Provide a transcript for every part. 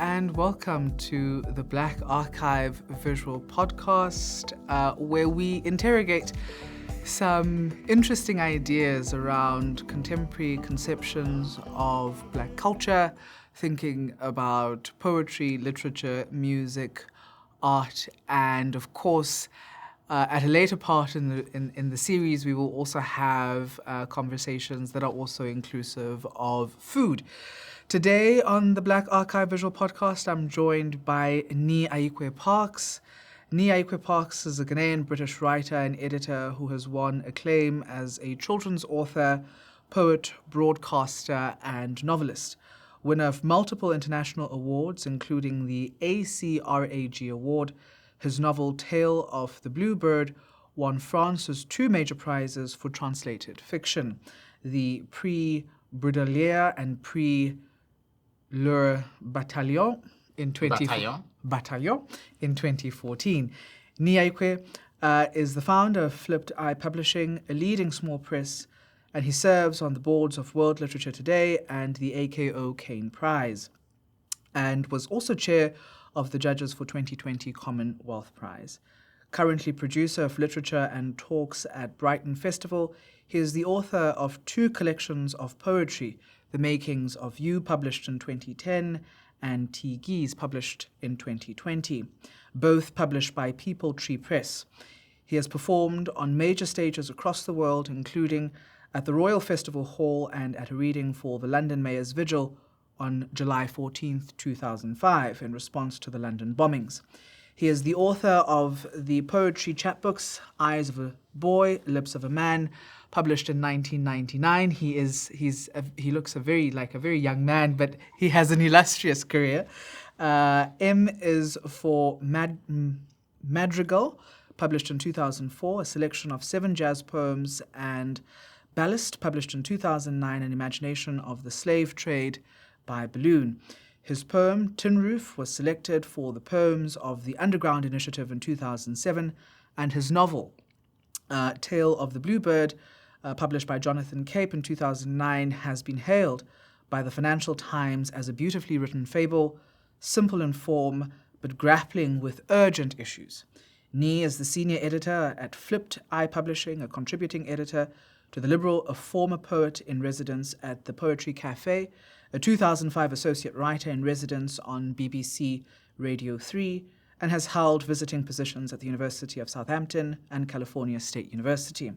and welcome to the Black Archive visual podcast, where we interrogate some interesting ideas around contemporary conceptions of Black culture, thinking about poetry, literature, music, art, and of course, at a later part in the series, we will also have conversations that are also inclusive of food. Today on the Black Archive Visual Podcast, I'm joined by Nii Ayikwei Parkes. Nii Ayikwei Parkes is a Ghanaian-British writer and editor who has won acclaim as a children's author, poet, broadcaster, and novelist. Winner of multiple international awards, including the ACRAG Award, his novel Tale of the Bluebird won France's two major prizes for translated fiction, the Prix Baudelaire and Prix Le Bataillon in 2014. Nii Ayikwei is the founder of Flipped Eye Publishing, a leading small press, and he serves on the boards of World Literature Today and the AKO Kane Prize, and was also chair of the judges for 2020 Commonwealth Prize. Currently producer of literature and talks at Brighton Festival, he is the author of two collections of poetry, The Makings of You, published in 2010, and Tigis, published in 2020, both published by People Tree Press. He has performed on major stages across the world, including at the Royal Festival Hall and at a reading for the London Mayor's Vigil on July 14, 2005, in response to the London bombings. He is the author of the poetry chapbooks Eyes of a Boy, Lips of a Man, published in 1999. He looks a very young man, but he has an illustrious career. M is for Madrigal, published in 2004, a selection of 7 jazz poems, and Ballast, published in 2009, An Imagination of the Slave Trade by Balloon. His poem, Tin Roof, was selected for the Poems of the Underground Initiative in 2007, and his novel, Tale of the Bluebird, published by Jonathan Cape in 2009, has been hailed by the Financial Times as a beautifully written fable, simple in form, but grappling with urgent issues. Nii is the senior editor at Flipped Eye Publishing, a contributing editor to The Liberal, a former poet in residence at the Poetry Cafe, a 2005 associate writer in residence on BBC Radio 3, and has held visiting positions at the University of Southampton and California State University.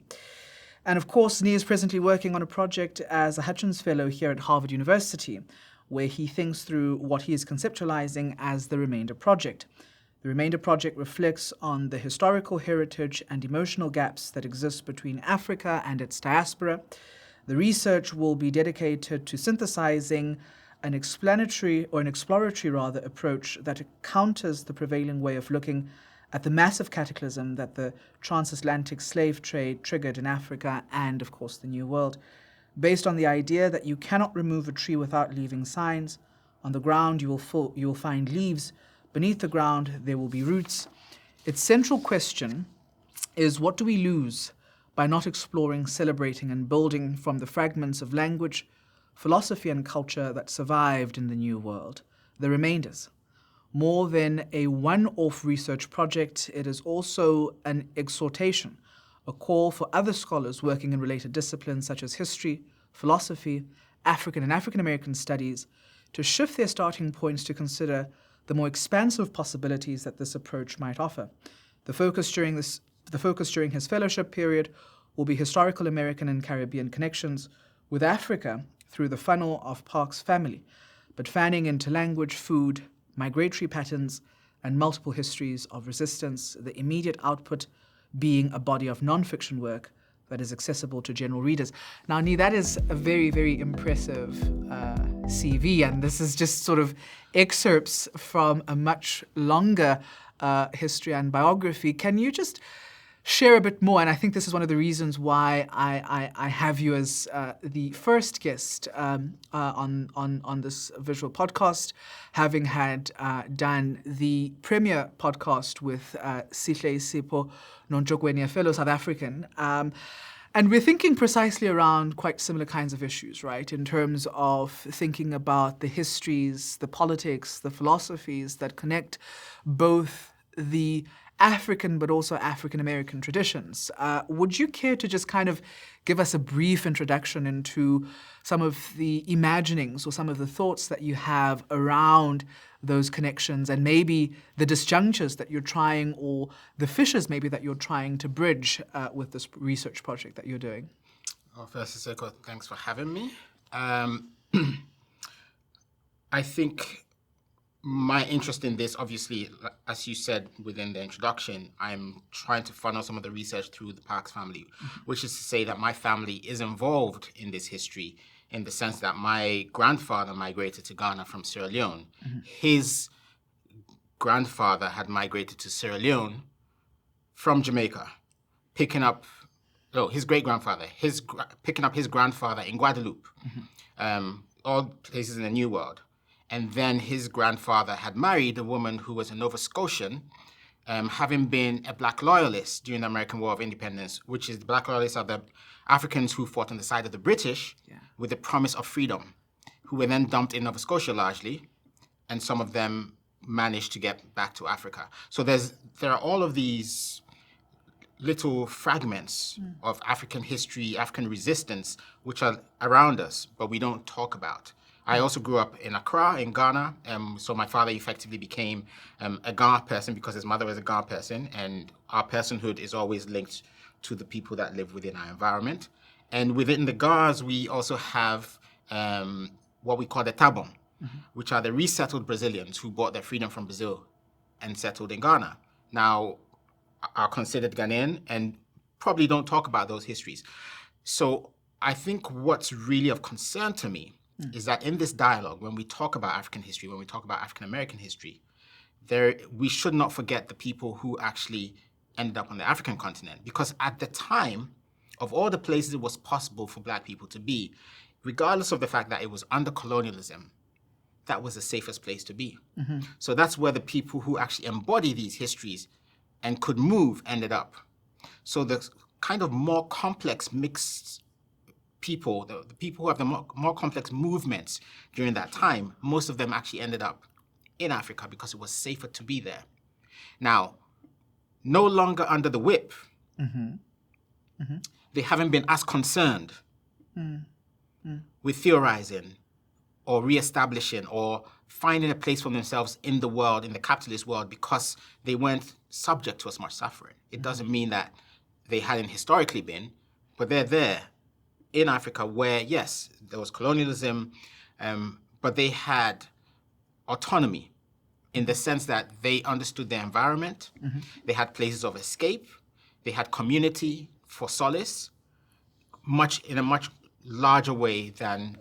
And of course, Nii is presently working on a project as a Hutchins Fellow here at Harvard University, where he thinks through what he is conceptualizing as the Remainder Project. The Remainder Project reflects on the historical heritage and emotional gaps that exist between Africa and its diaspora. The research will be dedicated to synthesizing an exploratory approach that counters the prevailing way of looking at the massive cataclysm that the transatlantic slave trade triggered in Africa and, of course, the New World, based on the idea that you cannot remove a tree without leaving signs. On the ground, you will find leaves. Beneath the ground, there will be roots. Its central question is, what do we lose by not exploring, celebrating, and building from the fragments of language, philosophy, and culture that survived in the New World, the remainders? More than a one-off research project, it is also an exhortation, a call for other scholars working in related disciplines such as history, philosophy, African and African American studies, to shift their starting points to consider the more expansive possibilities that this approach might offer. The focus during his fellowship period will be historical American and Caribbean connections with Africa through the funnel of Parkes' family, but fanning into language, food, migratory patterns, and multiple histories of resistance, the immediate output being a body of non-fiction work that is accessible to general readers. Now, Nii, that is a very, very impressive CV, and this is just sort of excerpts from a much longer history and biography. Can you just share a bit more? And I think this is one of the reasons why I have you as the first guest on this visual podcast, having had done the premier podcast with Sihle Sipho Nonjogwenya, fellow South African. And we're thinking precisely around quite similar kinds of issues, right? In terms of thinking about the histories, the politics, the philosophies that connect both the African but also African-American traditions. Would you care to just kind of give us a brief introduction into some of the imaginings or some of the thoughts that you have around those connections and maybe the disjunctures that you're trying, or the fissures maybe that you're trying to bridge with this research project that you're doing? Well, first, Seko, thanks for having me. I think my interest in this, obviously, as you said within the introduction, I'm trying to funnel some of the research through the Parkes family, which is to say that my family is involved in this history in the sense that my grandfather migrated to Ghana from Sierra Leone. His grandfather had migrated to Sierra Leone from Jamaica, his great-grandfather, picking up his grandfather in Guadeloupe, all places in the New World. And then his grandfather had married a woman who was a Nova Scotian, having been a Black loyalist during the American War of Independence, which is the Black loyalists are the Africans who fought on the side of the British with the promise of freedom, who were then dumped in Nova Scotia largely, and some of them managed to get back to Africa. So there are all of these little fragments of African history, African resistance, which are around us, but we don't talk about. I also grew up in Accra, in Ghana, so my father effectively became a Ghana person because his mother was a Ghana person, and our personhood is always linked to the people that live within our environment. And within the Ghas, we also have what we call the Tabon, which are the resettled Brazilians who bought their freedom from Brazil and settled in Ghana. Now, are considered Ghanaian and probably don't talk about those histories. So I think what's really of concern to me is that in this dialogue, when we talk about African history, when we talk about African-American history, we should not forget the people who actually ended up on the African continent. Because at the time, of all the places it was possible for Black people to be, regardless of the fact that it was under colonialism, that was the safest place to be. So that's where the people who actually embody these histories and could move ended up. So the kind of more complex mixed people, the people who have the more complex movements during that time, most of them actually ended up in Africa because it was safer to be there. Now, no longer under the whip, they haven't been as concerned with theorizing or reestablishing or finding a place for themselves in the world, in the capitalist world, because they weren't subject to as much suffering. It doesn't mean that they hadn't historically been, but they're there in Africa where, yes, there was colonialism, but they had autonomy in the sense that they understood their environment, they had places of escape, they had community for solace, in a much larger way than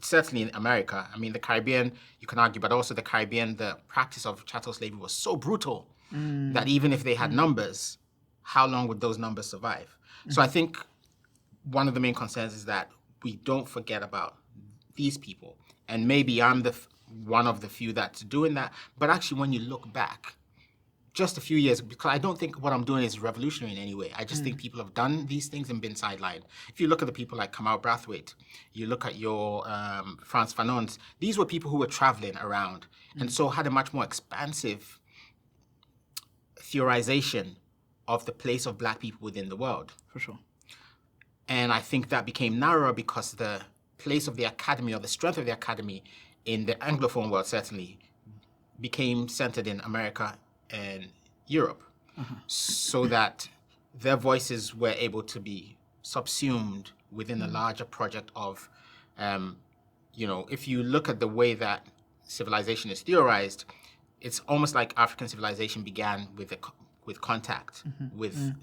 certainly in America. I mean, the Caribbean, you can argue, but also the Caribbean, the practice of chattel slavery was so brutal that even if they had numbers, how long would those numbers survive? So I think one of the main concerns is that we don't forget about these people. And maybe I'm one of the few that's doing that. But actually, when you look back, just a few years, because I don't think what I'm doing is revolutionary in any way. I just think people have done these things and been sidelined. If you look at the people like Kamau Brathwaite, you look at your Frantz Fanons, these were people who were traveling around and so had a much more expansive theorization of the place of Black people within the world. For sure. And I think that became narrower because the place of the academy, or the strength of the academy in the Anglophone world certainly, became centered in America and Europe, so that their voices were able to be subsumed within a larger project of, if you look at the way that civilization is theorized, it's almost like African civilization began with contact with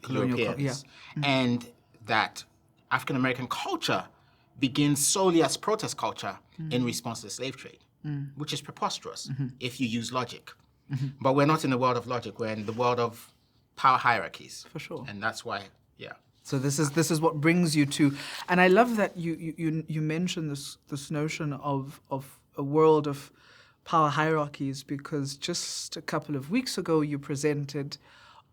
Europeans, and that African American culture begins solely as protest culture in response to the slave trade, which is preposterous if you use logic. But we're not in the world of logic. We're in the world of power hierarchies. For sure. And that's why, yeah. So this is what brings you to, and I love that you mentioned this notion of a world of power hierarchies, because just a couple of weeks ago you presented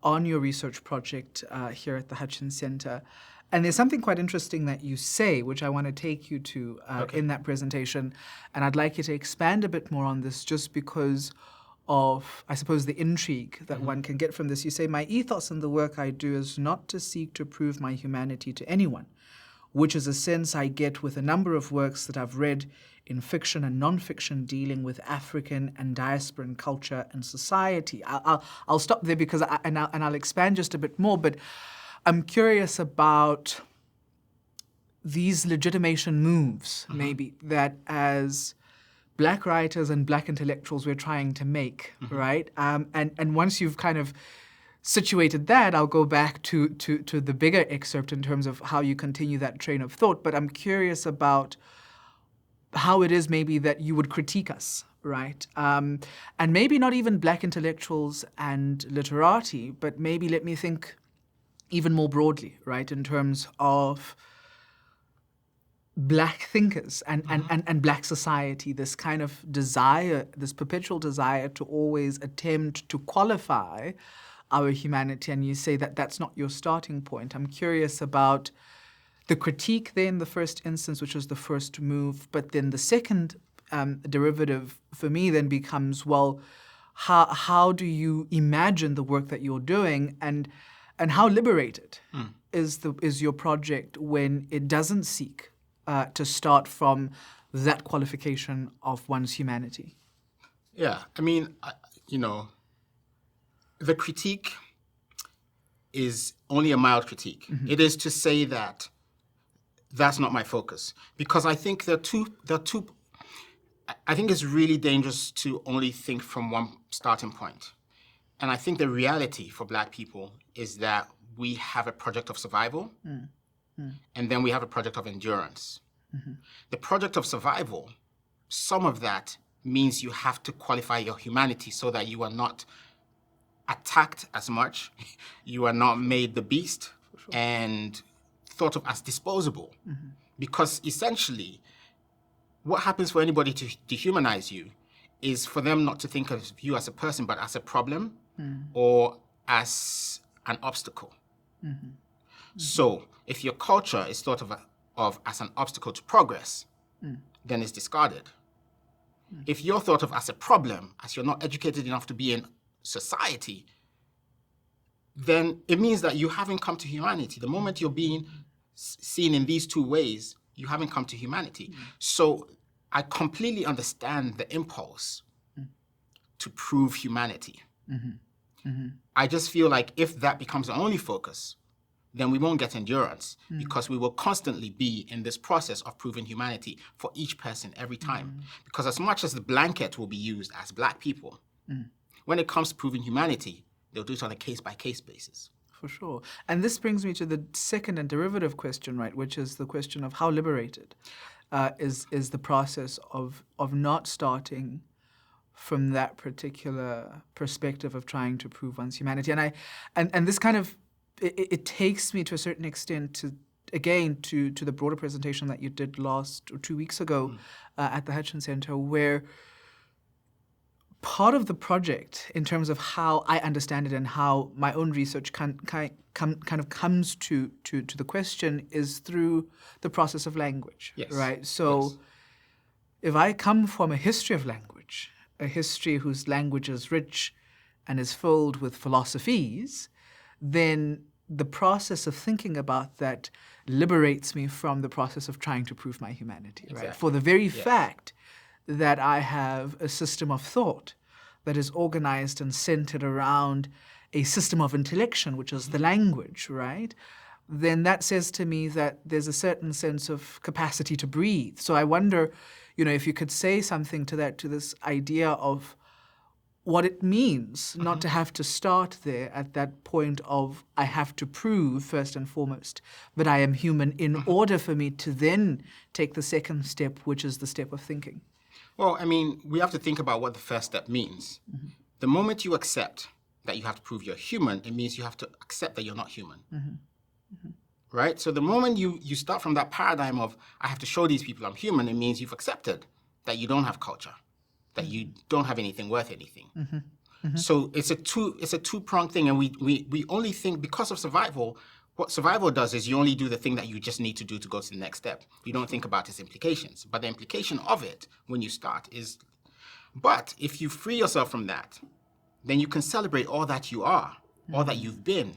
on your research project here at the Hutchins Center. And there's something quite interesting that you say, which I want to take you to in that presentation. And I'd like you to expand a bit more on this just because of, I suppose, the intrigue that one can get from this. You say, my ethos in the work I do is not to seek to prove my humanity to anyone, which is a sense I get with a number of works that I've read in fiction and non-fiction dealing with African and diasporan culture and society. I'll stop there because I'll expand just a bit more, but I'm curious about these legitimation moves, maybe, that as Black writers and Black intellectuals we're trying to make, right? And once you've kind of situated that, I'll go back to the bigger excerpt in terms of how you continue that train of thought. But I'm curious about how it is maybe that you would critique us, right? And maybe not even Black intellectuals and literati, but maybe let me think even more broadly, right, in terms of Black thinkers and Black society, this kind of desire, this perpetual desire to always attempt to qualify our humanity, and you say that that's not your starting point. I'm curious about the critique there in the first instance, which was the first move, but then the second derivative for me then becomes, well, how do you imagine the work that you're doing, and how liberated is your project when it doesn't seek to start from that qualification of one's humanity? Yeah, I mean, the critique is only a mild critique. It is to say that that's not my focus, because I think there are two. I think it's really dangerous to only think from one starting point. And I think the reality for Black people is that we have a project of survival, and then we have a project of endurance. The project of survival, some of that means you have to qualify your humanity so that you are not attacked as much, you are not made the beast and thought of as disposable. Because essentially, what happens for anybody to dehumanize you is for them not to think of you as a person, but as a problem or as an obstacle. So if your culture is thought of as an obstacle to progress, then it's discarded. If you're thought of as a problem, as you're not educated enough to be in society, then it means that you haven't come to humanity. The moment you're being seen in these two ways, you haven't come to humanity. So I completely understand the impulse to prove humanity. I just feel like if that becomes the only focus, then we won't get endurance, because we will constantly be in this process of proving humanity for each person every time. Because as much as the blanket will be used as Black people, when it comes to proving humanity, they'll do it on a case-by-case basis. For sure. And this brings me to the second and derivative question, right, which is the question of how liberated is the process of not starting from that particular perspective of trying to prove one's humanity. And this kind of, it takes me to a certain extent to the broader presentation that you did 2 weeks ago at the Hutchins Center, where part of the project, in terms of how I understand it and how my own research kind of comes to the question, is through the process of language, right? So if I come from a history of language, a history whose language is rich and is filled with philosophies, then the process of thinking about that liberates me from the process of trying to prove my humanity, right? For the very fact that I have a system of thought that is organized and centered around a system of intellection, which is the language, right? Then that says to me that there's a certain sense of capacity to breathe. So I wonder, if you could say something to this idea of what it means not to have to start there at that point of I have to prove first and foremost that I am human in order for me to then take the second step, which is the step of thinking. Well, I mean, we have to think about what the first step means. The moment you accept that you have to prove you're human, it means you have to accept that you're not human. Right? So the moment you start from that paradigm of I have to show these people I'm human, it means you've accepted that you don't have culture, that you don't have anything worth anything. So it's a two-pronged thing, and we only think because of survival. What survival does is you only do the thing that you just need to do to go to the next step. You don't think about its implications. But the implication of it when you start is, but if you free yourself from that, then you can celebrate all that you are, all that you've been.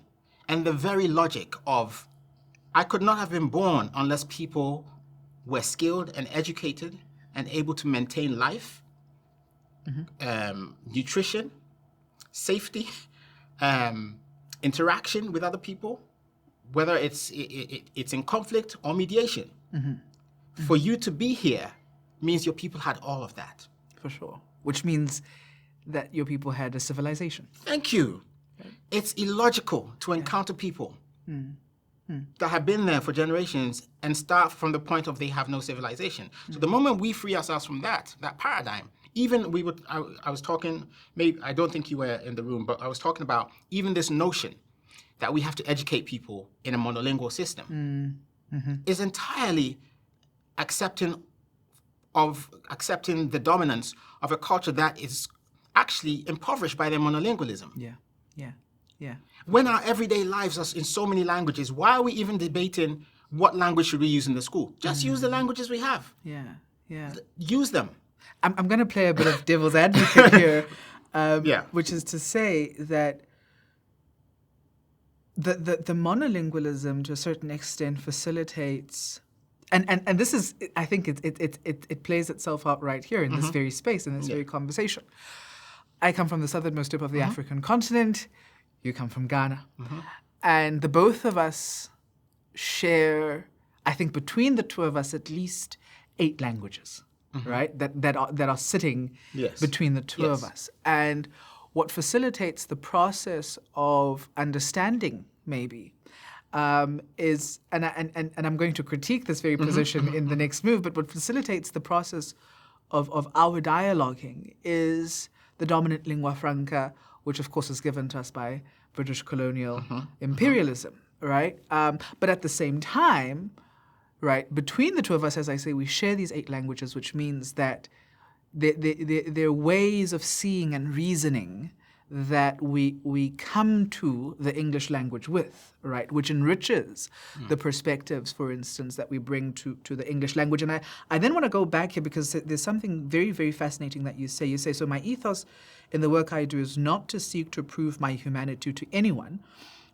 And the very logic of, I could not have been born unless people were skilled and educated and able to maintain life, nutrition, safety, interaction with other people, whether it's in conflict or mediation. For you to be here means your people had all of that. For sure. Which means that your people had a civilization. Thank you. It's illogical to encounter people that have been there for generations and start from the point of they have no civilization. So the moment we free ourselves from that paradigm, even I was talking, maybe I don't think you were in the room, but I was talking about even this notion that we have to educate people in a monolingual system is entirely accepting the dominance of a culture that is actually impoverished by their monolingualism. Yeah. When our everyday lives are in so many languages, why are we even debating what language should we use in the school? Just use the languages we have. Yeah. Use them. I'm going to play a bit of devil's advocate here, which is to say that the monolingualism to a certain extent facilitates, and this is, I think it plays itself out right here in this very space, in this very conversation. I come from the southernmost tip of the African continent. You come from Ghana. And the both of us share, I think between the two of us, at least 8 languages, right? That are sitting between the two of us. And what facilitates the process of understanding, maybe, is, and I'm going to critique this very position in the next move, but what facilitates the process of our dialoguing is the dominant lingua franca, which of course is given to us by British colonial imperialism, right? But at the same time, right, between the two of us, as I say, we share these 8 languages, which means that there are ways of seeing and reasoning that we come to the English language with, right, which enriches the perspectives, for instance, that we bring to the English language. And I then want to go back here because there's something very, very fascinating that you say. You say, so my ethos in the work I do is not to seek to prove my humanity to anyone,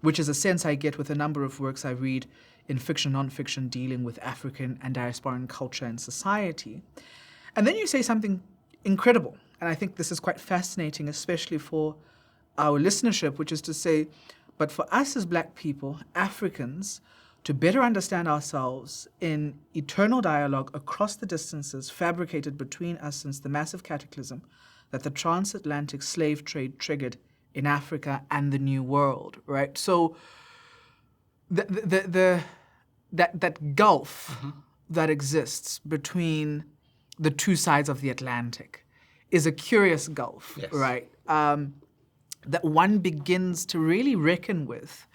which is a sense I get with a number of works I read in fiction, non-fiction, dealing with African and diasporan culture and society. And then you say something incredible. And I think this is quite fascinating, especially for our listenership, which is to say, but for us as Black people, Africans, to better understand ourselves in eternal dialogue across the distances fabricated between us since the massive cataclysm that the transatlantic slave trade triggered in Africa and the New World, right? So that gulf that exists between the two sides of the Atlantic is a curious gulf, right? That one begins to really reckon with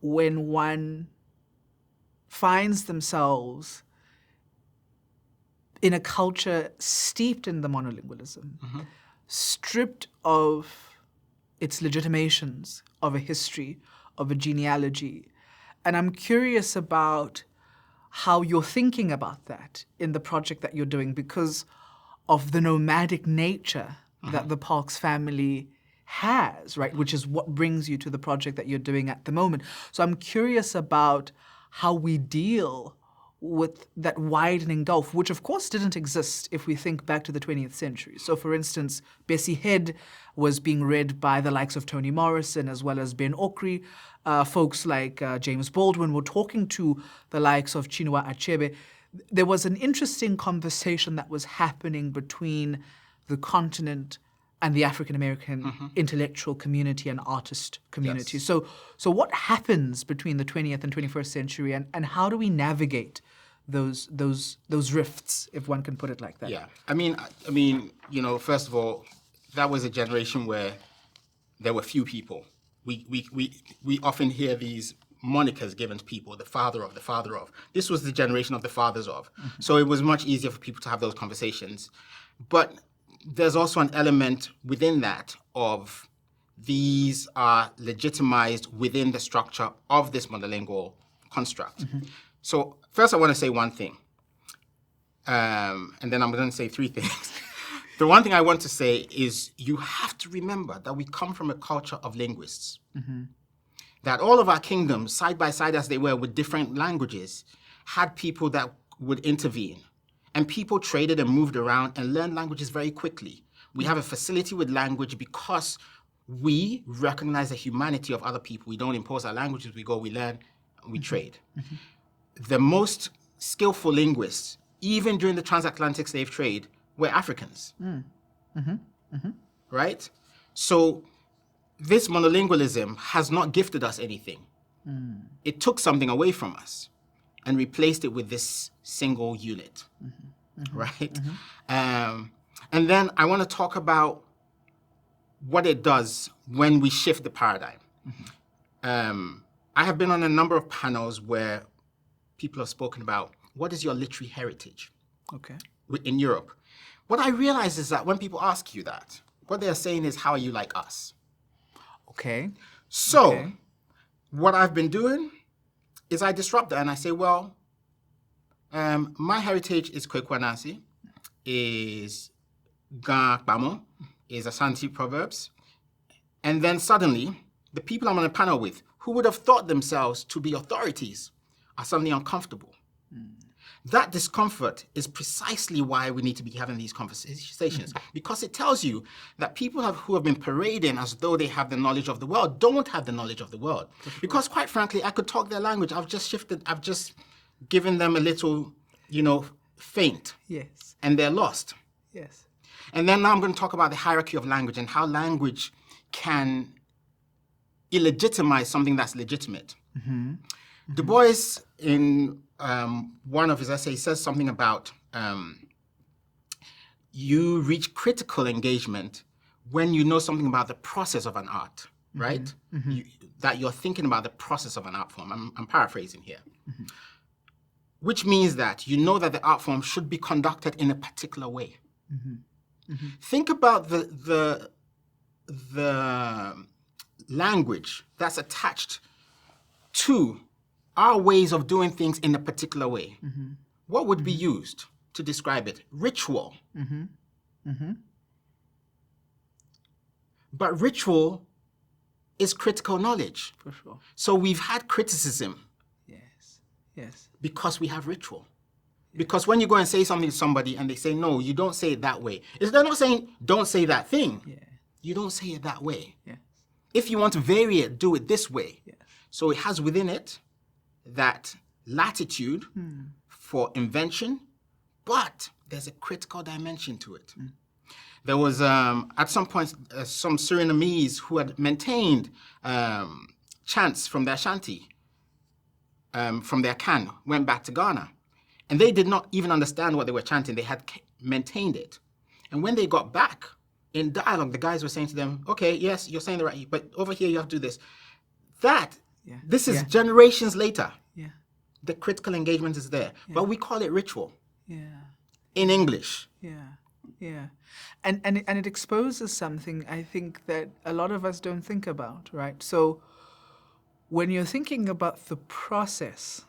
when one finds themselves in a culture steeped in the monolingualism, stripped of its legitimations, of a history, of a genealogy. And I'm curious about how you're thinking about that in the project that you're doing because of the nomadic nature that the Parkes family has, right? Which is what brings you to the project that you're doing at the moment. So I'm curious about how we deal with that widening gulf, which of course didn't exist if we think back to the 20th century. So for instance, Bessie Head was being read by the likes of Toni Morrison as well as Ben Okri. Folks like James Baldwin were talking to the likes of Chinua Achebe. There was an interesting conversation that was happening between the continent and the African-American intellectual community and artist community. So what happens between the 20th and 21st century and how do we navigate those rifts, if one can put it like that? Yeah, I mean, first of all, that was a generation where there were few people. We often hear these monikers given to people, the father of. This was the generation of the fathers of. So it was much easier for people to have those conversations. But there's also an element within that of these are legitimized within the structure of this monolingual construct. So first I want to say one thing, and then I'm going to say three things. The one thing I want to say is you have to remember that we come from a culture of linguists. That all of our kingdoms, side by side as they were with different languages, had people that would intervene. And people traded and moved around and learned languages very quickly. We have a facility with language because we recognize the humanity of other people. We don't impose our languages, we go, we learn, we trade. The most skillful linguists, even during the transatlantic slave trade, were Africans. Right? So this monolingualism has not gifted us anything. It took something away from us and replaced it with this single unit, right? And then I want to talk about what it does when we shift the paradigm. I have been on a number of panels where people have spoken about what is your literary heritage in Europe. What I realize is that when people ask you that, what they're saying is, how are you like us? So what I've been doing is I disrupt that and I say, well, my heritage is Kwekwanasi, is Gakbamo, is Asante Proverbs. And then suddenly, the people I'm on a panel with, who would have thought themselves to be authorities, are suddenly uncomfortable. That discomfort is precisely why we need to be having these conversations, because it tells you that people who have been parading as though they have the knowledge of the world don't have the knowledge of the world. Because quite frankly, I could talk their language. I've just given them a little, feint. Yes. And they're lost. Yes. And then now I'm going to talk about the hierarchy of language and how language can illegitimize something that's legitimate. Du Bois, in one of his essays, says something about you reach critical engagement when you know something about the process of an art, right? That you're thinking about the process of an art form. I'm paraphrasing here. Which means that you know that the art form should be conducted in a particular way. Think about the language that's attached to our ways of doing things in a particular way. What would be used to describe it? Ritual. But ritual is critical knowledge. For sure. So we've had criticism. Yes. Because we have ritual. Because when you go and say something to somebody and they say, no, you don't say it that way. They're not saying, don't say that thing. You don't say it that way. If you want to vary it, do it this way. So it has within it that latitude for invention, but there's a critical dimension to it. There was, at some point, some Surinamese who had maintained chants from their shanty, from their can, went back to Ghana. And they did not even understand what they were chanting. They had maintained it. And when they got back, in dialogue, the guys were saying to them, okay, yes, you're saying the right, but over here you have to do this. This is generations later. The critical engagement is there. But we call it ritual. In English. And it exposes something, I think, that a lot of us don't think about, right? So when you're thinking about the process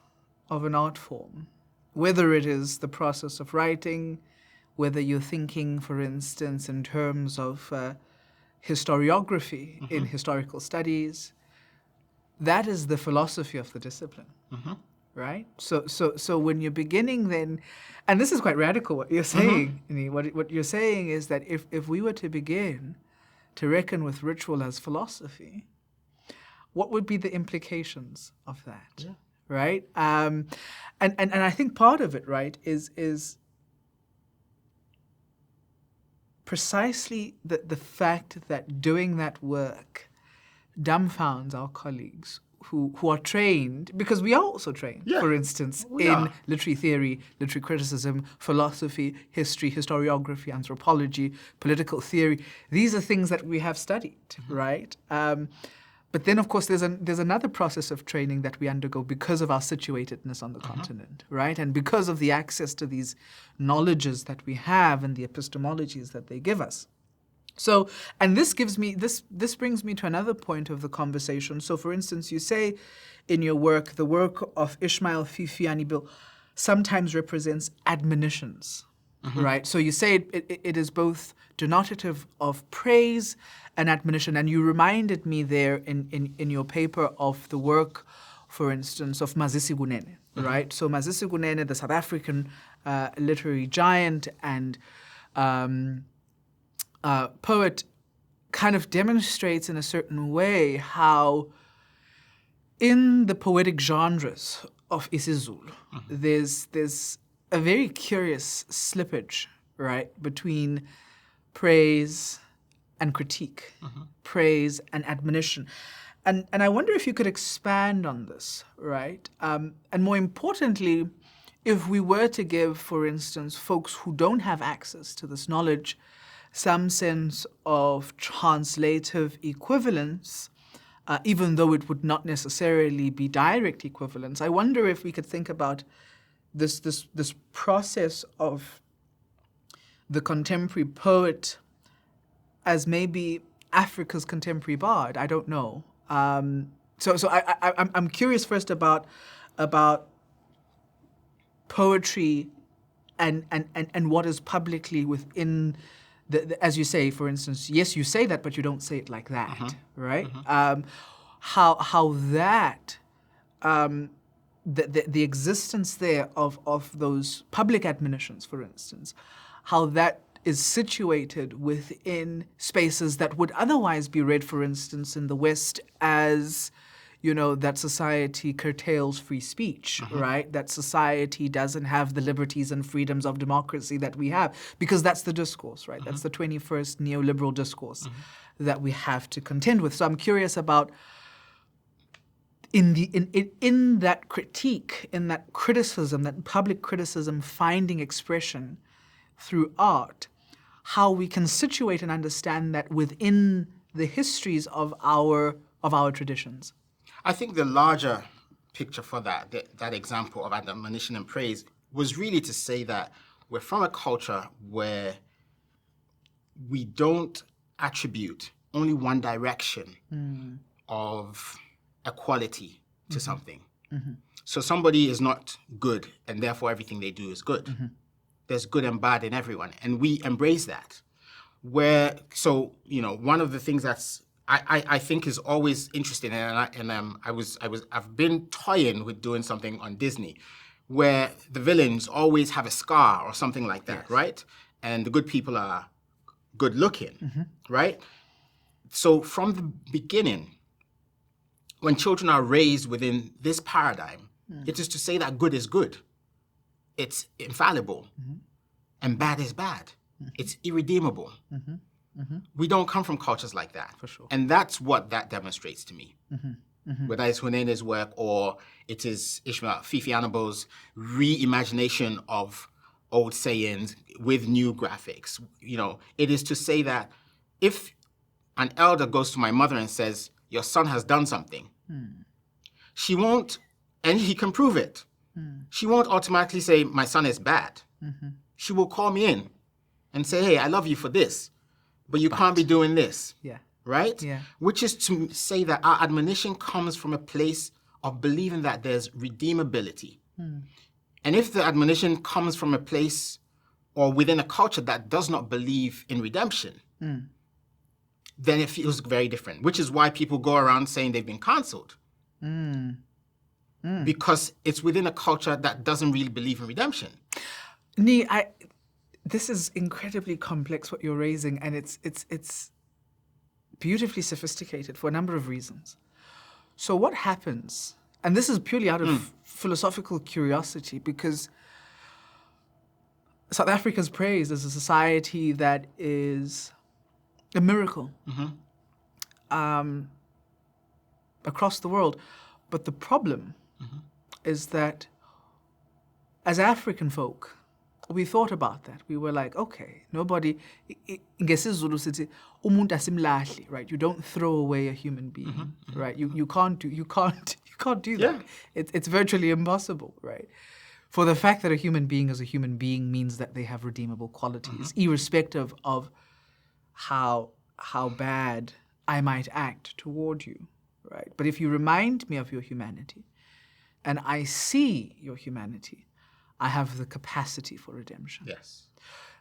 of an art form, whether it is the process of writing, whether you're thinking, for instance, in terms of historiography in historical studies, that is the philosophy of the discipline, right? So when you're beginning then, and this is quite radical what you're saying, Nii, what you're saying is that if we were to begin to reckon with ritual as philosophy, what would be the implications of that, right? And I think part of it, right, is precisely the fact that doing that work dumbfounds our colleagues who are trained, because we are also trained, for instance, in literary theory, literary criticism, philosophy, history, historiography, anthropology, political theory. These are things that we have studied, right? But then, of course, there's another process of training that we undergo because of our situatedness on the continent, right? And because of the access to these knowledges that we have and the epistemologies that they give us. So, and this brings me to another point of the conversation. So, for instance, you say in your work, the work of Ishmael Fifi Anibil sometimes represents admonitions, right? So you say it is both denotative of praise and admonition. And you reminded me there in your paper of the work, for instance, of Mazisi Gunene, right? So Mazisi Gunene, the South African literary giant and poet, kind of demonstrates in a certain way how in the poetic genres of isiZulu, there's a very curious slippage, right, between praise and critique, praise and admonition. And I wonder if you could expand on this, right? And more importantly, if we were to give, for instance, folks who don't have access to this knowledge some sense of translative equivalence, even though it would not necessarily be direct equivalence, I wonder if we could think about this process of the contemporary poet as maybe Africa's contemporary bard. I don't know. So I'm curious first about poetry and what is publicly within as you say, for instance, yes, you say that, but you don't say it like that, right? How that the existence there of those public admonitions, for instance, how that is situated within spaces that would otherwise be read, for instance, in the West as, that society curtails free speech, right? That society doesn't have the liberties and freedoms of democracy that we have, because that's the discourse, right? That's the 21st neoliberal discourse that we have to contend with. So I'm curious about in that critique, in that criticism, that public criticism finding expression through art, how we can situate and understand that within the histories of our traditions. I think the larger picture for that example of admonition and praise was really to say that we're from a culture where we don't attribute only one direction of equality to something. So somebody is not good, and therefore everything they do is good. There's good and bad in everyone, and we embrace that. One of the things that's I think is always interesting, I've been toying with doing something on Disney, where the villains always have a scar or something like that, right? And the good people are good looking, right? So from the beginning, when children are raised within this paradigm, it is to say that good is good. It's infallible, and bad is bad. It's irredeemable. We don't come from cultures like that. For sure. And that's what that demonstrates to me. Whether it's Hunene's work or it is Ishmael Fifi Anibil's reimagination of old sayings with new graphics. It is to say that if an elder goes to my mother and says, your son has done something, she won't, and he can prove it. She won't automatically say, my son is bad. She will call me in and say, hey, I love you for this, but you can't be doing this. Yeah. Right? Yeah. Which is to say that our admonition comes from a place of believing that there's redeemability. And if the admonition comes from a place or within a culture that does not believe in redemption, then it feels very different, which is why people go around saying they've been cancelled. Because it's within a culture that doesn't really believe in redemption. Nii, this is incredibly complex what you're raising, and it's beautifully sophisticated for a number of reasons. So what happens, and this is purely out of philosophical curiosity, because South Africa's praised as a society that is a miracle across the world. But the problem is that as African folk, we thought about that. We were like, okay, nobody, ngesiZulu sithi umuntu asimlahli, right? You don't throw away a human being, right? You can't do that. Yeah. It's virtually impossible, right? For the fact that a human being is a human being means that they have redeemable qualities, irrespective of how bad I might act toward you, right? But if you remind me of your humanity, and I see your humanity, I have the capacity for redemption. Yes.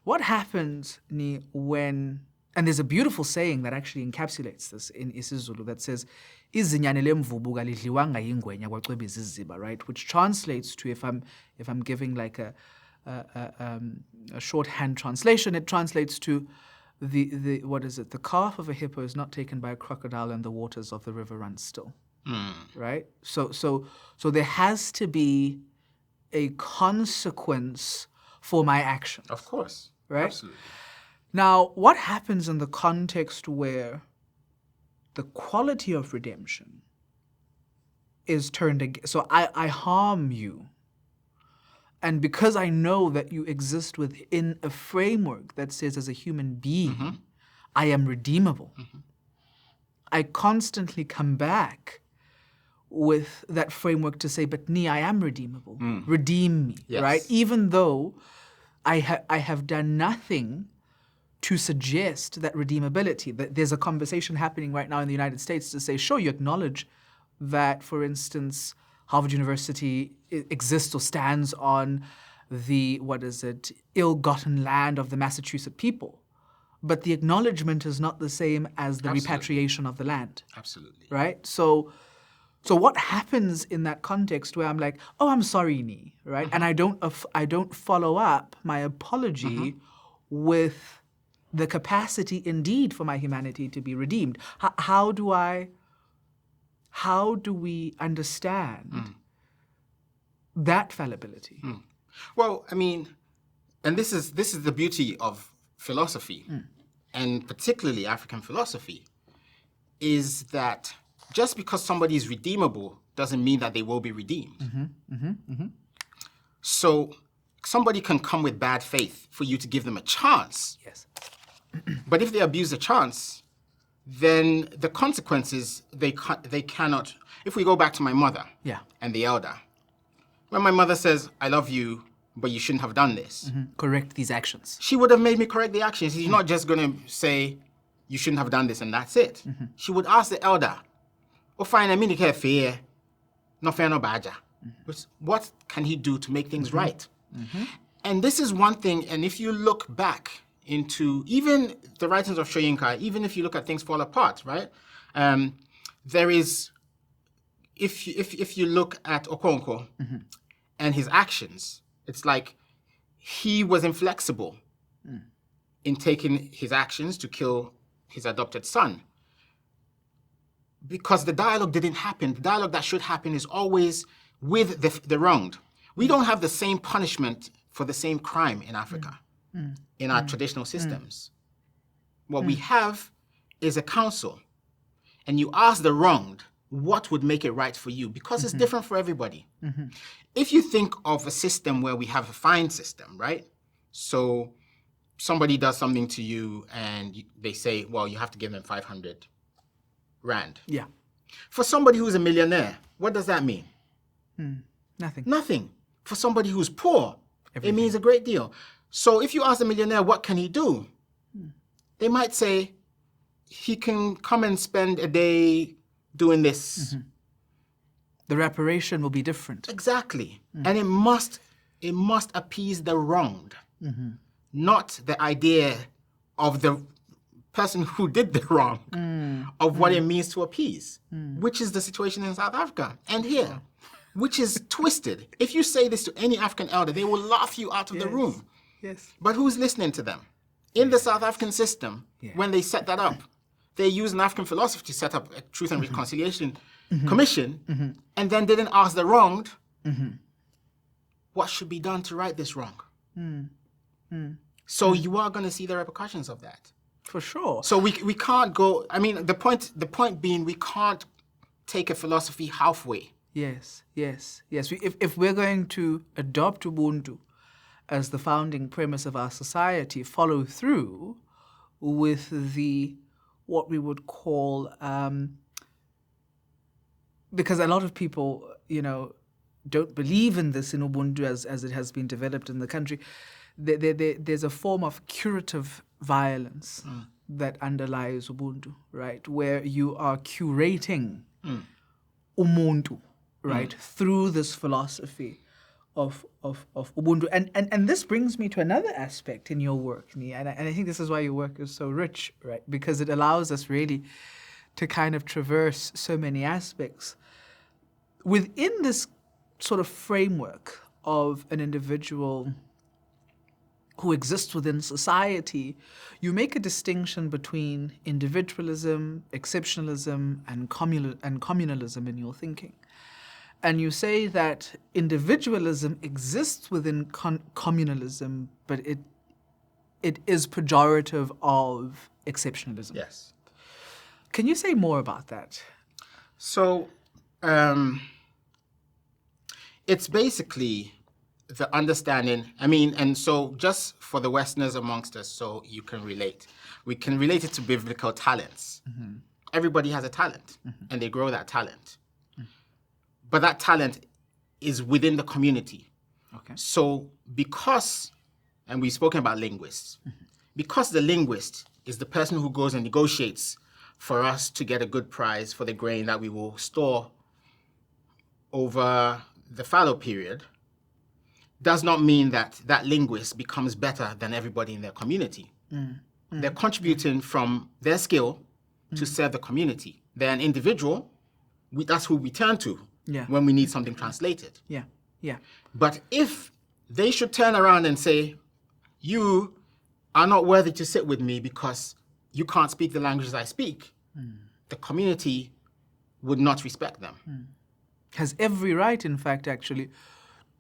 What happens, Nii, when, and there's a beautiful saying that actually encapsulates this in isiZulu that says, "Izinyane lemvubu kalidliwanga yingwenya kwacwebeza iziziba," right? Which translates to, if I'm giving like a shorthand translation, it translates to the what is it? The calf of a hippo is not taken by a crocodile, and the waters of the river run still. Right? So there has to be a consequence for my actions. Of course. Right? Absolutely. Now, what happens in the context where the quality of redemption is turned against? So I harm you, and because I know that you exist within a framework that says as a human being, I am redeemable, I constantly come back with that framework to say, but Nii, I am redeemable. Redeem me, Yes. right? Even though I have done nothing to suggest that redeemability. There's a conversation happening right now in the United States to say, sure, you acknowledge that, for instance, Harvard University exists or stands on the, ill-gotten land of the Massachusetts people. But the acknowledgement is not the same as the repatriation of the land. Absolutely. Right? So what happens in that context where I'm like, oh, I'm sorry, Nii, right? And I don't follow up my apology with the capacity indeed for my humanity to be redeemed. How do we understand that fallibility? Well, I mean, and this is the beauty of philosophy, and particularly African philosophy, is that just because somebody is redeemable doesn't mean that they will be redeemed. So somebody can come with bad faith for you to give them a chance. Yes. But if they abuse the chance, then the consequences, they cannot. If we go back to my mother and the elder, when my mother says, I love you, but you shouldn't have done this. Correct these actions. She would have made me correct the actions. She's not just going to say, you shouldn't have done this and that's it. She would ask the elder, oh, fine, I mean, you can't fear. No fair, no badger. What can he do to make things right? And this is one thing, and if you look back into even the writings of Soyinka, even if you look at Things Fall Apart, right? There is, if you look at Okonkwo and his actions, it's like he was inflexible in taking his actions to kill his adopted son. Because the dialogue didn't happen. The dialogue that should happen is always with the wronged. We don't have the same punishment for the same crime in Africa, in our traditional systems. What we have is a council, and you ask the wronged, what would make it right for you? Because it's different for everybody. If you think of a system where we have a fine system, right? So somebody does something to you and they say, well, you have to give them 500 Rand. Yeah. For somebody who's a millionaire, what does that mean? Nothing. Nothing. For somebody who's poor, Everything. it means a great deal. So if you ask a millionaire, what can he do? They might say, he can come and spend a day doing this. The reparation will be different. Exactly. And it must appease the wronged, not the idea of the person who did the wrong, of what it means to appease, which is the situation in South Africa and here, which is twisted. If you say this to any African elder, they will laugh you out of the room. Yes. But who's listening to them? In the South African system, when they set that up, they used an African philosophy to set up a Truth and Reconciliation Commission, and then didn't ask the wronged, what should be done to right this wrong? So you are going to see the repercussions of that. For sure. So we can't go, I mean, the point being, we can't take a philosophy halfway. Yes. If we're going to adopt Ubuntu as the founding premise of our society, follow through with what we would call, because a lot of people, don't believe in this in Ubuntu as it has been developed in the country. There's a form of curative violence that underlies Ubuntu, right? Where you are curating Umuntu, right? Through this philosophy of Ubuntu. And this brings me to another aspect in your work, Nii, and I think this is why your work is so rich, right? Because it allows us really to kind of traverse so many aspects. Within this sort of framework of an individual who exists within society, you make a distinction between individualism, exceptionalism, and communalism in your thinking. And you say that individualism exists within communalism, but it is pejorative of exceptionalism. Yes. Can you say more about that? So, it's basically the understanding, and so just for the Westerners amongst us, so you can relate. We can relate it to biblical talents. Everybody has a talent, and they grow that talent. But that talent is within the community. Okay. So because, and we've spoken about linguists, because the linguist is the person who goes and negotiates for us to get a good price for the grain that we will store over the fallow period, does not mean that that linguist becomes better than everybody in their community. They're contributing from their skill to serve the community. They're an individual. That's who we turn to when we need something translated. Yeah. But if they should turn around and say, you are not worthy to sit with me because you can't speak the languages I speak, the community would not respect them. Has every right, in fact, actually,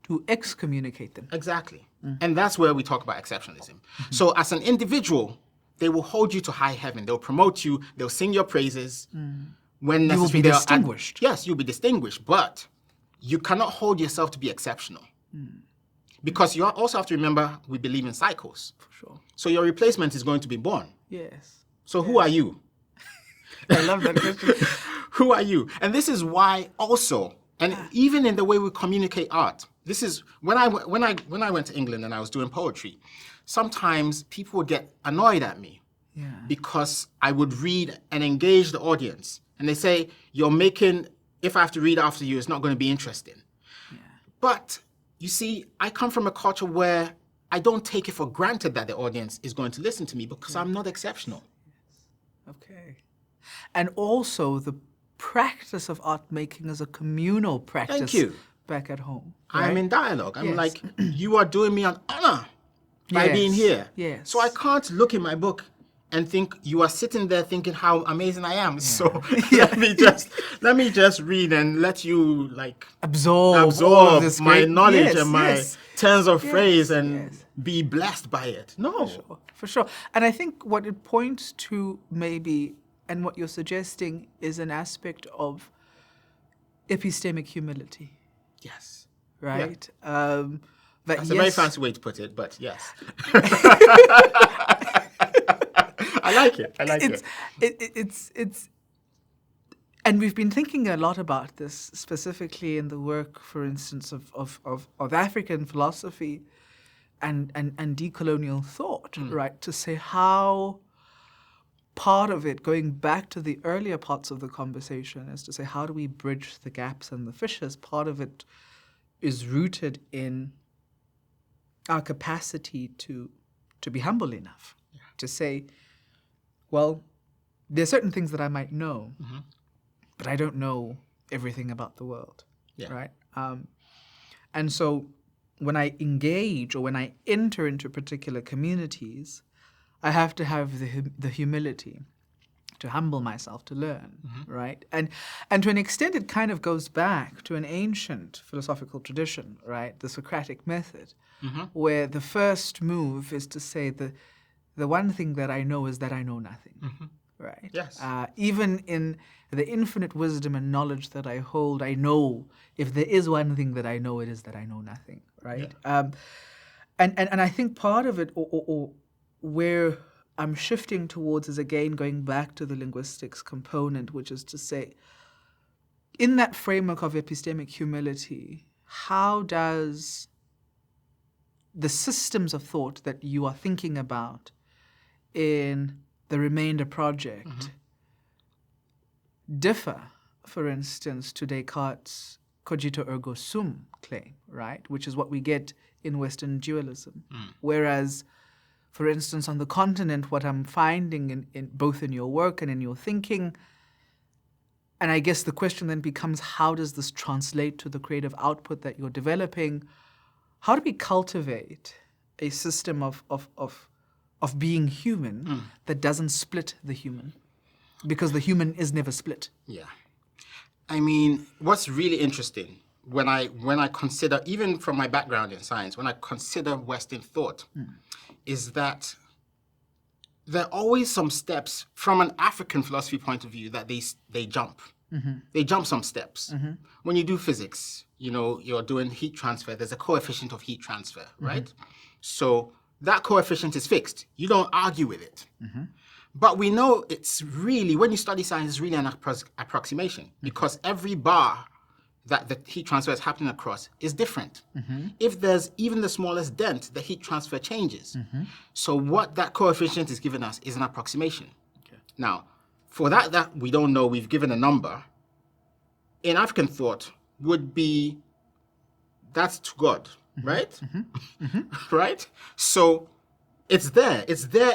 to excommunicate them. Exactly. And that's where we talk about exceptionalism. So as an individual, they will hold you to high heaven. They'll promote you. They'll sing your praises. When You will be distinguished. Yes, you'll be distinguished. But you cannot hold yourself to be exceptional. Because you also have to remember, we believe in cycles. For sure. So your replacement is going to be born. Yes. So who are you? I love that question. Who are you? And this is why also, and even in the way we communicate art, this is when I went to England and I was doing poetry, sometimes people would get annoyed at me because I would read and engage the audience. And they say, you're making, if I have to read after you, it's not going to be interesting. But you see, I come from a culture where I don't take it for granted that the audience is going to listen to me because I'm not exceptional. Okay. And also the practice of art making is a communal practice. Thank you. Back at home. I'm in dialogue. I'm like, you are doing me an honor by being here. Yes. So I can't look in my book and think you are sitting there thinking how amazing I am. So let me just read and let you like absorb all of this my great knowledge and my turns of phrase and be blessed by it. No. For sure. And I think what it points to maybe, and what you're suggesting, is an aspect of epistemic humility. Yes. Right? Yeah. That's a very fancy way to put it, but yes. I like it. It's and we've been thinking a lot about this, specifically in the work, for instance, of African philosophy and decolonial thought, right? To say how part of it, going back to the earlier parts of the conversation, is to say, how do we bridge the gaps and the fissures? Part of it is rooted in our capacity to be humble enough to say, well, there are certain things that I might know, but I don't know everything about the world, right? And so when I engage or when I enter into particular communities, I have to have the humility to humble myself to learn, right? And to an extent, it kind of goes back to an ancient philosophical tradition, right? The Socratic method, where the first move is to say the one thing that I know is that I know nothing, right? Yes. Even in the infinite wisdom and knowledge that I hold, I know if there is one thing that I know, it is that I know nothing, right? Yeah. And I think part of it, or where I'm shifting towards, is again going back to the linguistics component, which is to say, in that framework of epistemic humility, how does the systems of thought that you are thinking about in the Remainder Project differ, for instance, to Descartes' cogito ergo sum claim, right? Which is what we get in Western dualism. Whereas, for instance, on the continent, what I'm finding in both in your work and in your thinking, and I guess the question then becomes, how does this translate to the creative output that you're developing? How do we cultivate a system of being human that doesn't split the human? Because the human is never split. Yeah. I mean, what's really interesting when I consider, even from my background in science, when I consider Western thought, is that there are always some steps from an African philosophy point of view that they jump. They jump some steps. When you do physics, you're doing heat transfer, there's a coefficient of heat transfer, right? So that coefficient is fixed. You don't argue with it. But we know it's really, when you study science, it's really an approximation because every bar that the heat transfer is happening across is different. If there's even the smallest dent, the heat transfer changes. So what that coefficient is giving us is an approximation. Okay. Now, for that we don't know, we've given a number. In African thought would be, that's to God, right? Right? So it's there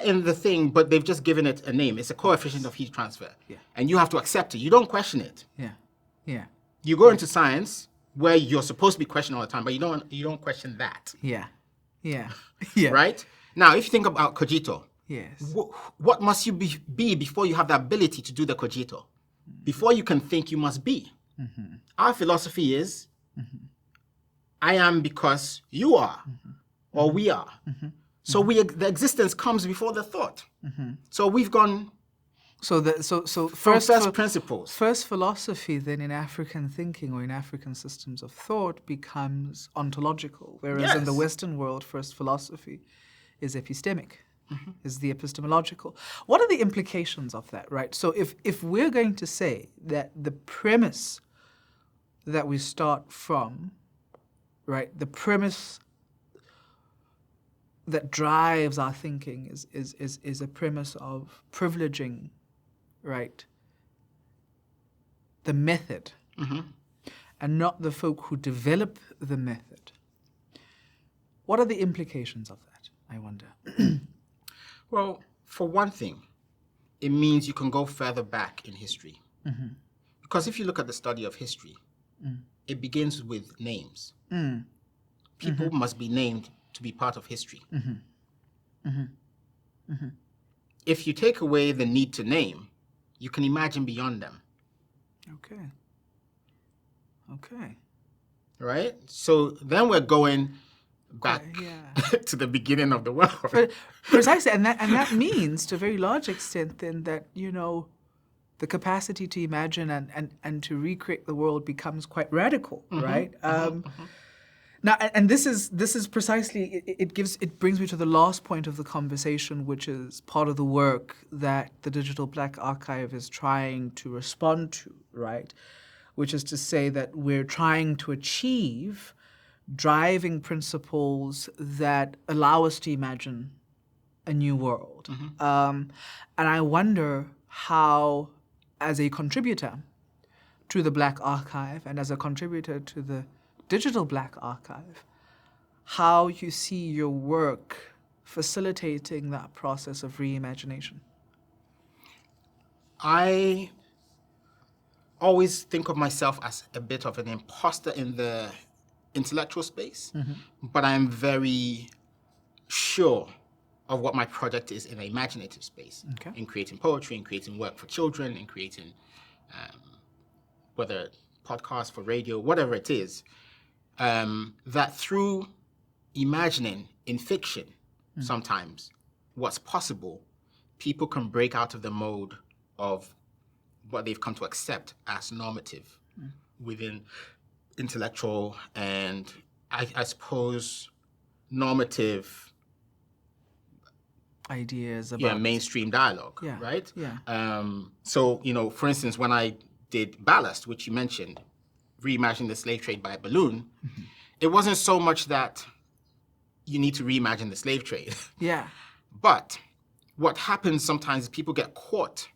in the thing, but they've just given it a name. It's a coefficient of heat transfer. Yeah. And you have to accept it. You don't question it. Yeah. You go into science where you're supposed to be questioning all the time, but you don't question that. Yeah. Right? Now, if you think about cogito, yes. What must you be before you have the ability to do the cogito? Before you can think, you must be. Our philosophy is, I am because you are, or we are. So the existence comes before the thought. So we've gone. So first principles. First philosophy then in African thinking or in African systems of thought becomes ontological, whereas in the Western world, first philosophy is epistemic, is the epistemological. What are the implications of that, right? So if we're going to say that the premise that we start from, right, the premise that drives our thinking is a premise of privileging, right, the method, and not the folk who develop the method. What are the implications of that, I wonder? Well, for one thing, it means you can go further back in history. Because if you look at the study of history, it begins with names. People must be named to be part of history. If you take away the need to name, you can imagine beyond them. Okay. Right? So then we're going back to the beginning of the world. But precisely, and that means to a very large extent then that, the capacity to imagine and to recreate the world becomes quite radical, right? Now, and this is precisely, it brings me to the last point of the conversation, which is part of the work that the Digital Black Archive is trying to respond to, right? Which is to say that we're trying to achieve driving principles that allow us to imagine a new world. And I wonder how, as a contributor to the Black Archive and as a contributor to the Digital Black Archive, how you see your work facilitating that process of reimagination. I always think of myself as a bit of an imposter in the intellectual space, but I'm very sure of what my project is in the imaginative space, in creating poetry, in creating work for children, in creating whether podcasts for radio, whatever it is, that through imagining in fiction sometimes what's possible, people can break out of the mode of what they've come to accept as normative within intellectual and, I suppose, normative ideas about mainstream dialogue, right? So, for instance, when I did Ballast, which you mentioned, reimagining the slave trade by balloon, it wasn't so much that you need to reimagine the slave trade. Yeah. But what happens sometimes is people get caught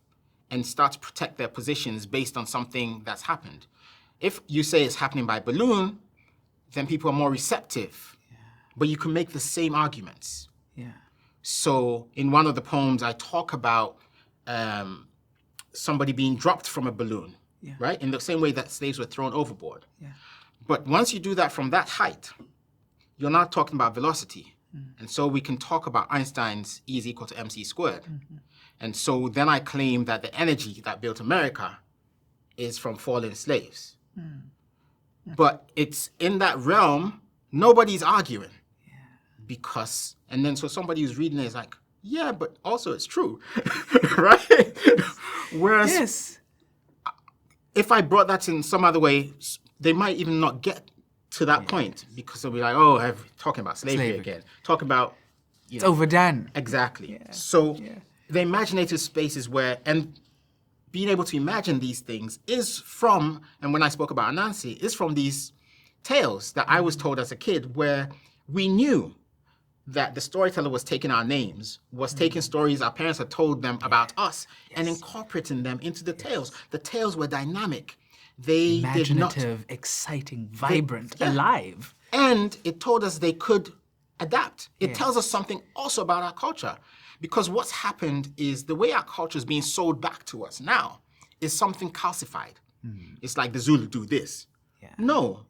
and start to protect their positions based on something that's happened. If you say it's happening by balloon, then people are more receptive. Yeah. But you can make the same arguments. Yeah. So in one of the poems, I talk about somebody being dropped from a balloon, right? In the same way that slaves were thrown overboard. Yeah. But once you do that from that height, you're not talking about velocity. And so we can talk about Einstein's E is equal to mc squared. And so then I claim that the energy that built America is from fallen slaves. But it's in that realm, nobody's arguing. Because, and then so somebody who's reading it is like, yeah, but also it's true, right? Whereas if I brought that in some other way, they might even not get to that point because they'll be like, oh, I'm talking about slavery again. Talking about, it's overdone. Exactly. Yeah. So the imaginative spaces where, and being able to imagine these things is from, and when I spoke about Anansi, is from these tales that I was told as a kid where we knew that the storyteller was taking our names, was taking stories our parents had told them about us and incorporating them into the tales. The tales were dynamic. They imaginative, exciting, vibrant, alive. And it told us they could adapt. It tells us something also about our culture. Because what's happened is the way our culture is being sold back to us now is something calcified. It's like the Zulu do this. No.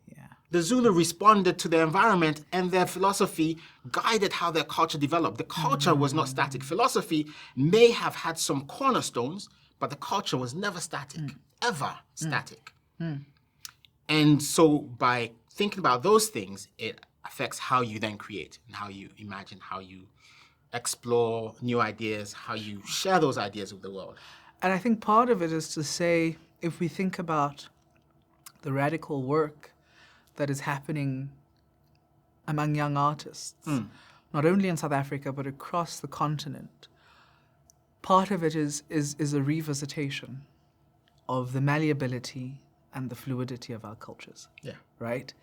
The Zulu responded to their environment and their philosophy guided how their culture developed. The culture was not static. Philosophy may have had some cornerstones, but the culture was never static, ever static. And so by thinking about those things, it affects how you then create and how you imagine, how you explore new ideas, how you share those ideas with the world. And I think part of it is to say, if we think about the radical work that is happening among young artists, not only in South Africa, but across the continent, part of it is a revisitation of the malleability and the fluidity of our cultures. Right?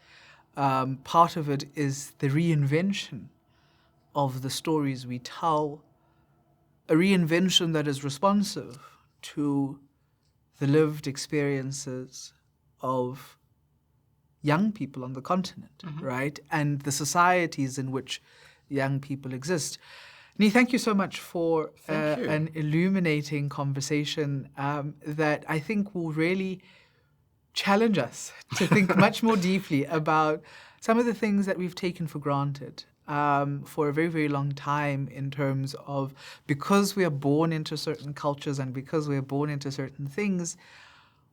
Part of it is the reinvention of the stories we tell, a reinvention that is responsive to the lived experiences of young people on the continent, right? And the societies in which young people exist. Nii, thank you so much for an illuminating conversation that I think will really challenge us to think much more deeply about some of the things that we've taken for granted for a very, very long time in terms of, because we are born into certain cultures and because we are born into certain things,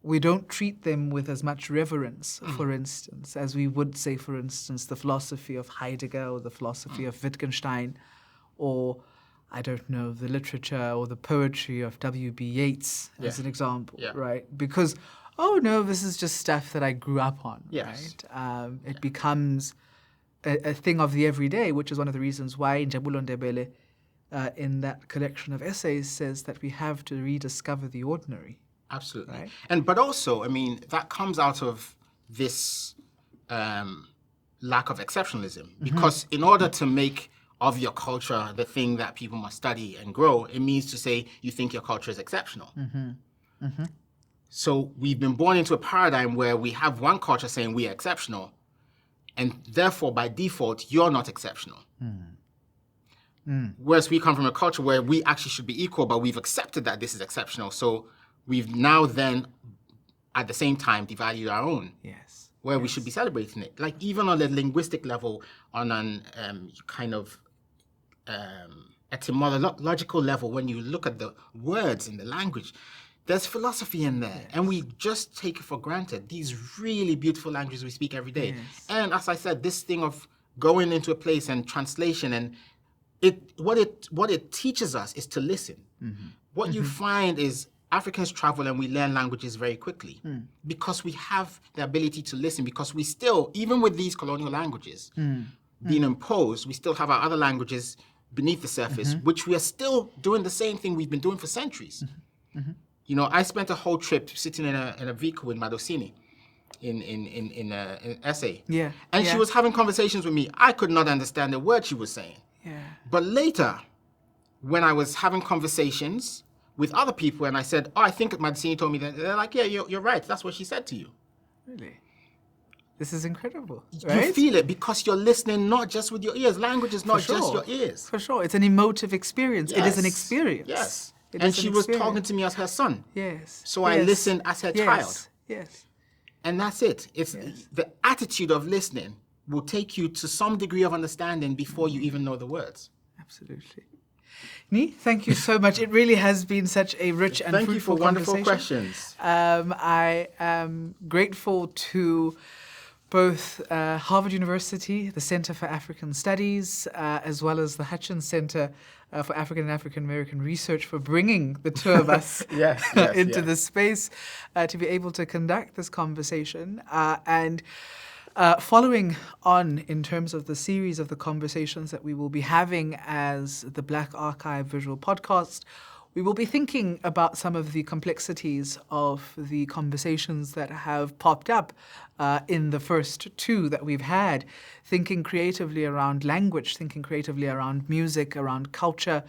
we don't treat them with as much reverence, for instance, as we would say, for instance, the philosophy of Heidegger or the philosophy of Wittgenstein, or, I don't know, the literature or the poetry of W.B. Yeats, as an example, right? Because, oh no, this is just stuff that I grew up on, right? It becomes a thing of the everyday, which is one of the reasons why Njabulo Ndebele, in that collection of essays, says that we have to rediscover the ordinary. Absolutely. Right? But also, I mean, that comes out of this lack of exceptionalism. Because in order to make of your culture the thing that people must study and grow, it means to say you think your culture is exceptional. So we've been born into a paradigm where we have one culture saying we are exceptional, and therefore, by default, you're not exceptional. Whereas we come from a culture where we actually should be equal, but we've accepted that this is exceptional. So we've now then, at the same time, devalued our own. Where we should be celebrating it. Like even on a linguistic level, on an kind of etymological level, when you look at the words in the language, there's philosophy in there. And we just take it for granted. These really beautiful languages we speak every day. And as I said, this thing of going into a place and translation, and what it teaches us is to listen. What you find is Africans travel and we learn languages very quickly because we have the ability to listen, because we still, even with these colonial languages being imposed, we still have our other languages beneath the surface, which we are still doing the same thing we've been doing for centuries. You know, I spent a whole trip sitting in a vehicle with Madosini in an essay. And she was having conversations with me. I could not understand a word she was saying. But later, when I was having conversations with other people and I said, I think Madisini told me that, they're like, yeah, you're right. That's what she said to you. Really? This is incredible, You right? feel it because you're listening not just with your ears. Language is not just your ears. For sure. It's an emotive experience. It is an Yes. experience. Yes. It And is an she was experience. talking to me as her son. Yes. So I Yes. listened as her child. Yes. And that's it. It's the attitude of listening will take you to some degree of understanding before you even know the words. Absolutely. Nii, thank you so much. It really has been such a rich and Thank you fruitful for wonderful conversation. questions. I am grateful to both Harvard University, the Center for African Studies, as well as the Hutchins Center for African and African American Research for bringing the two of us Yes, into this space to be able to conduct this conversation. And following on in terms of the series of the conversations that we will be having as the Black Archive Visual Podcast, we will be thinking about some of the complexities of the conversations that have popped up in the first two that we've had, thinking creatively around language, thinking creatively around music, around culture,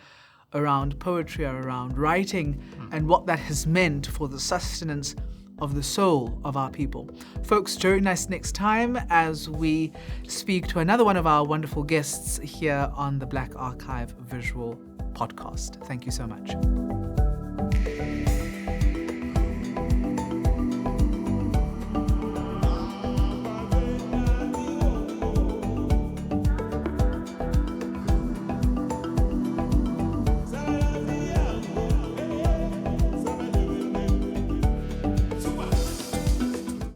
around poetry, around writing, and what that has meant for the sustenance of the soul of our people. Folks, join us next time as we speak to another one of our wonderful guests here on the Black Archive Visual Podcast. Thank you so much.